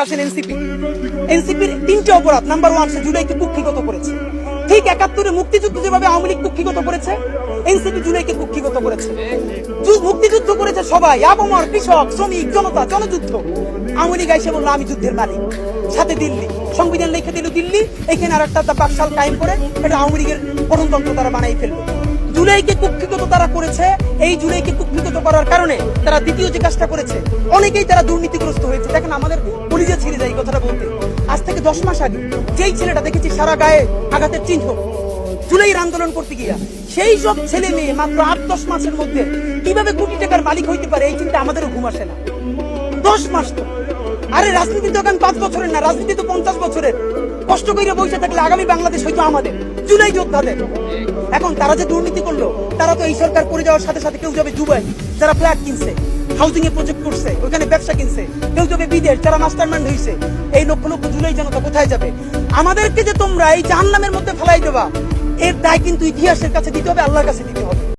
আসেন এনসিপির তিনটে অপরাধ। নাম্বার 1, সে জুলাইকে কুক্ষিগত করেছে। ঠিক 71-এ মুক্তিযুদ্ধ যেভাবে আওয়ামী লীগ কুক্ষিগত করেছে, এনসিপি জুলাইকে কুক্ষিগত করেছে। মুক্তিযুদ্ধ করেছে সবাই, আবমর, কৃষক, শ্রমিক, জনতা, জনযুদ্ধ। আওয়ামী লীগ এসে বললো আমি যুদ্ধের মালিক, সাথে দিল্লি সংবিধান লিখে দিল দিল্লি, এখানে আর একটা বাকশাল কায়েম করে এটা আওয়ামী লীগের গঠনতন্ত্র তারা বানাই ফেললো। জুলাইকে কুক্ষিগত তারা করেছে। এই জুলাইকে কুক্ষিগত করার কারণে তারা দ্বিতীয় যে কাজটা করেছে, অনেকেই তারা দুর্নীতিগ্রস্ত হয়েছে। দেখেন আমাদের কলিজা ছিঁড়ে যায় এই কথাটা বলতে। আজ থেকে 10 মাস আগে যেই ছেলেটা দেখেছি সারা গায়ে আঘাতের চিহ্ন, জুলাইয়ের আন্দোলন করতে গিয়া, সেই সব ছেলে মেয়ে মাত্র 8-10 মাসের মধ্যে কিভাবে কোটি টাকার মালিক হইতে পারে, এই চিন্তা আমাদেরও ঘুম আসে না। 10 মাস তো, আরে রাজনীতি তো এখন 5 বছরের না, রাজনীতি তো 50 বছরের। কষ্ট করে বসে থাকলে আগামী বাংলাদেশ হয়তো আমাদের, জুলাই যোদ্ধাদের। এখন তারা যে দুর্নীতি করলো, তারা তো এই সরকার করে যাওয়ার সাথে সাথে কেউ যাবে দুবাই, যারা ফ্ল্যাট কিনছে, হাউজিং এ প্রজেক্ট করছে, ওখানে ব্যবসা কিনছে, কেউ যাবে বিদেশ, যারা মাস্টারমাইন্ড হয়েছে। এই লক্ষ লক্ষ জুলাই জনতা কোথায় যাবে? আমাদেরকে যে তোমরা এই জাহান্নামের মধ্যে ফেলাই দেবা, এর দায় কিন্তু ইতিহাসের কাছে দিতে হবে, আল্লাহর কাছে দিতে হবে।